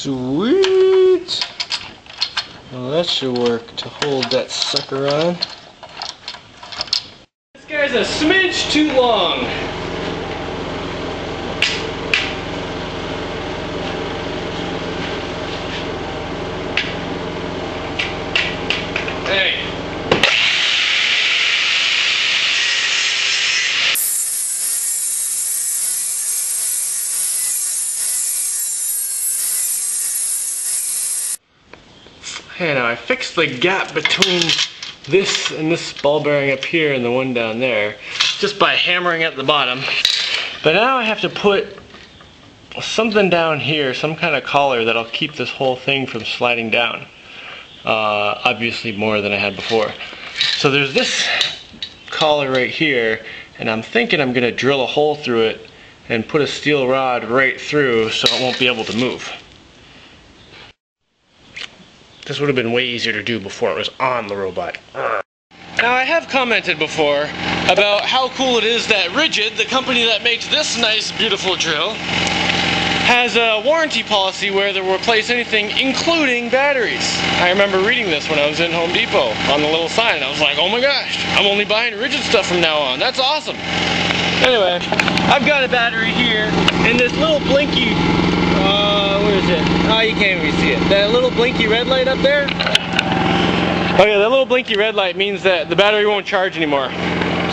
Sweet! Well, that should work to hold that sucker on. This guy's a smidge too long. Hey. Okay, now I fixed the gap between this and this ball bearing up here and the one down there just by hammering at the bottom. But now I have to put something down here, some kind of collar that'll keep this whole thing from sliding down. Obviously more than I had before. So there's this collar right here, and I'm thinking I'm going to drill a hole through it and put a steel rod right through so it won't be able to move. This would have been way easier to do before it was on the robot. Now I have commented before about how cool it is that Rigid, the company that makes this nice beautiful drill, has a warranty policy where they will replace anything including batteries. I remember reading this when I was in Home Depot on the little sign and I was like, oh my gosh, I'm only buying Rigid stuff from now on. That's awesome. Anyway, I've got a battery here and this little blinky, where is it? Oh, you can't even see it. That little blinky red light up there? Oh yeah, that little blinky red light means that the battery won't charge anymore.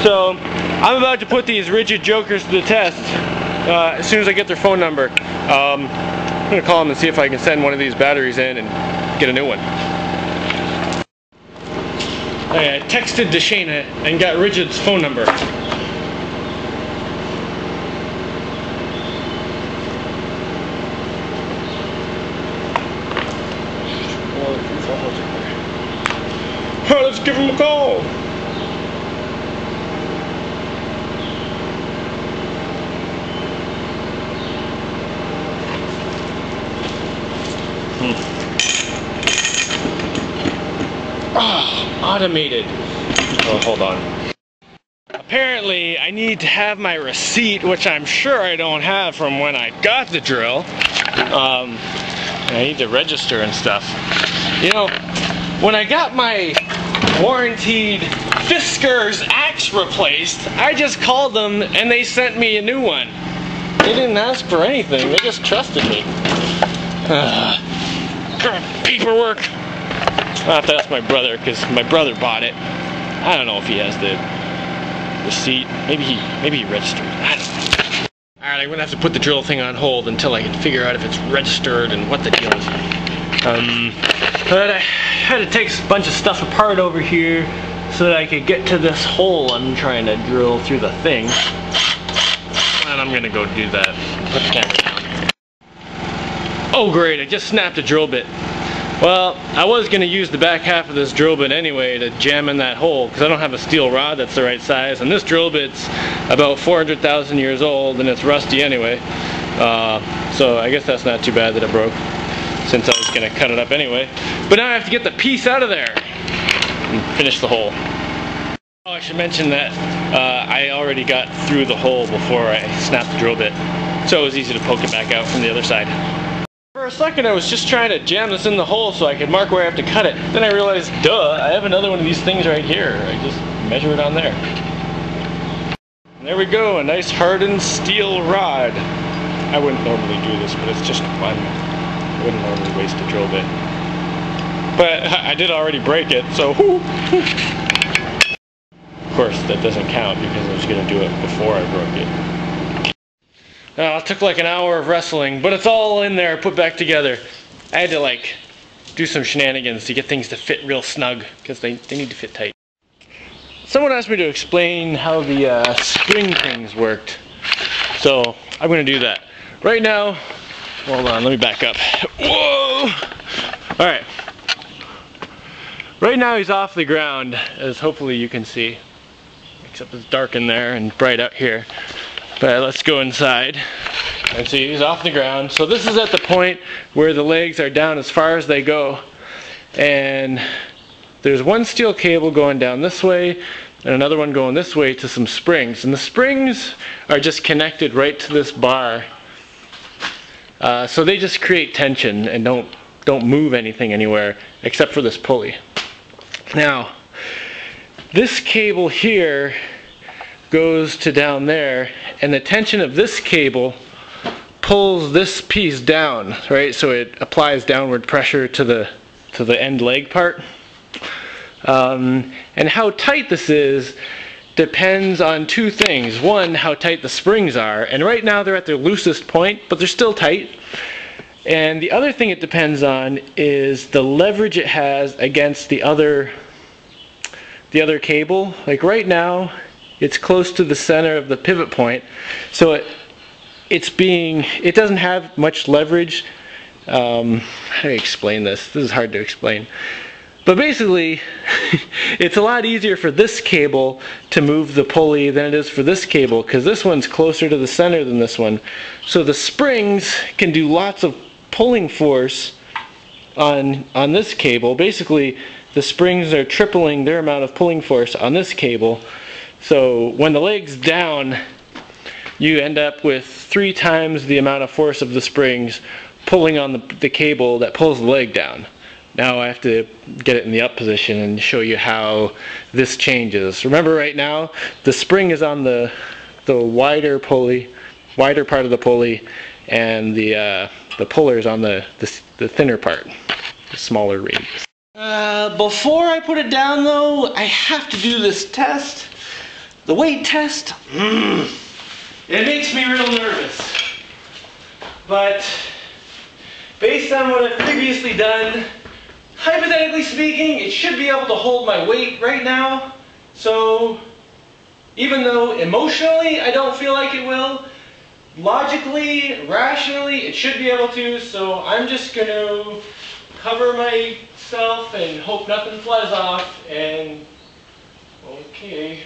So, I'm about to put these Rigid jokers to the test as soon as I get their phone number. I'm going to call them and see if I can send one of these batteries in and get a new one. I texted Deshana and got Rigid's phone number. Let's give him a call. Oh, automated. Oh, hold on. Apparently, I need to have my receipt, which I'm sure I don't have from when I got the drill. I need to register and stuff. You know, when I got my warranted Fisker's axe replaced, I just called them and they sent me a new one. They didn't ask for anything, they just trusted me. Paperwork. I'll have to ask my brother because my brother bought it. I don't know if he has the receipt. Maybe he registered. I don't know. Alright, I'm gonna have to put the drill thing on hold until I can figure out if it's registered and what the deal is. But I had to take a bunch of stuff apart over here so that I could get to this hole I'm trying to drill through the thing. And I'm gonna go do that. Put the camera down. Oh great, I just snapped a drill bit. Well, I was gonna use the back half of this drill bit anyway to jam in that hole because I don't have a steel rod that's the right size, and this drill bit's about 400,000 years old and it's rusty anyway. So I guess that's not too bad that it broke, since I was going to cut it up anyway. But now I have to get the piece out of there and finish the hole. Oh, I should mention that I already got through the hole before I snapped the drill bit, so it was easy to poke it back out from the other side. For a second I was just trying to jam this in the hole so I could mark where I have to cut it. Then I realized, duh, I have another one of these things right here. I just measure it on there. And there we go, a nice hardened steel rod. I wouldn't normally do this, but it's just fun. I wouldn't normally waste a drill bit. But I did already break it, so whoo. Of course, that doesn't count because I was going to do it before I broke it. It took like an hour of wrestling, but it's all in there, put back together. I had to like do some shenanigans to get things to fit real snug, because they need to fit tight. Someone asked me to explain how the spring things worked, so I'm going to do that. Right now, hold on, let me back up. Whoa! Alright. Right now he's off the ground, as hopefully you can see. Except it's dark in there and bright out here. But let's go inside. And see, he's off the ground. So this is at the point where the legs are down as far as they go. And there's one steel cable going down this way, and another one going this way to some springs. And the springs are just connected right to this bar. So they just create tension and don't move anything anywhere except for this pulley. Now, this cable here goes to down there, and the tension of this cable pulls this piece down, right? So it applies downward pressure to the end leg part. And how tight this is depends on two things. One, how tight the springs are, and right now they're at their loosest point, but they're still tight. And the other thing it depends on is the leverage it has against the other cable. Like right now, it's close to the center of the pivot point, so it doesn't have much leverage. How do I explain this? This is hard to explain. But basically, it's a lot easier for this cable to move the pulley than it is for this cable, because this one's closer to the center than this one. So the springs can do lots of pulling force on this cable. Basically, the springs are tripling their amount of pulling force on this cable. So when the leg's down, you end up with 3 times the amount of force of the springs pulling on the cable that pulls the leg down. Now I have to get it in the up position and show you how this changes. Remember, right now the spring is on the wider part of the pulley, and the puller is on the thinner part, the smaller radius. Before I put it down though, I have to do this test. The weight test. It makes me real nervous. But based on what I've previously done, hypothetically speaking, it should be able to hold my weight right now. So even though emotionally I don't feel like it will, logically, rationally, it should be able to. So I'm just going to cover myself and hope nothing flies off. And okay.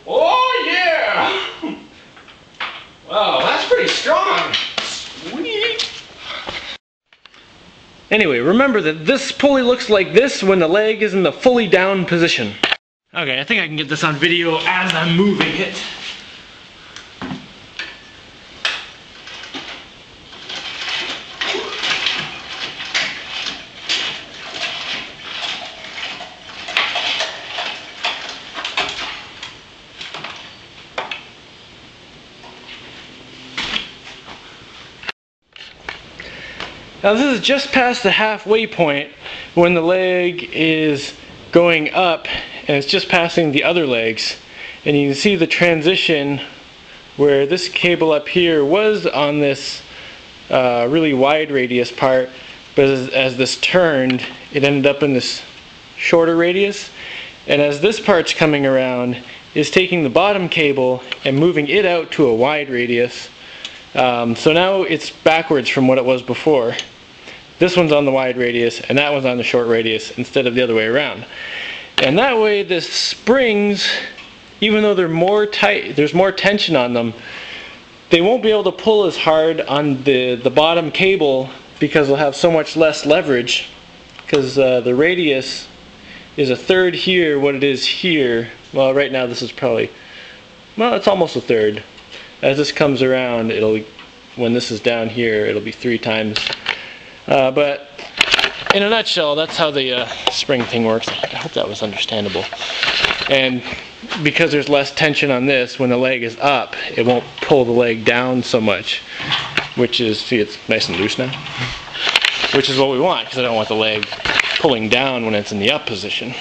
Oh yeah! Wow, that's pretty strong. Sweet. Anyway, remember that this pulley looks like this when the leg is in the fully down position. Okay, I think I can get this on video as I'm moving it. Now this is just past the halfway point when the leg is going up, and it's just passing the other legs, and you can see the transition where this cable up here was on this really wide radius part, but as this turned, it ended up in this shorter radius, and as this part's coming around, is taking the bottom cable and moving it out to a wide radius. So now it's backwards from what it was before. This one's on the wide radius and that one's on the short radius instead of the other way around. And that way the springs, even though they're more tight, there's more tension on them, they won't be able to pull as hard on the bottom cable because they'll have so much less leverage, because the radius is 1/3 here what it is here. Well, right now this is probably, well, it's almost 1/3. As this comes around, when this is down here, it'll be 3 times. But in a nutshell, that's how the spring thing works. I hope that was understandable. And because there's less tension on this, when the leg is up, it won't pull the leg down so much, which is, see, it's nice and loose now, which is what we want, because I don't want the leg pulling down when it's in the up position.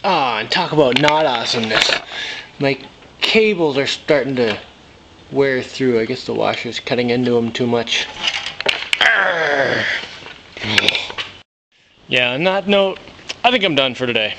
Ah, and talk about not awesomeness. My cables are starting to wear through. I guess the washer's cutting into them too much. Yeah, on that note, I think I'm done for today.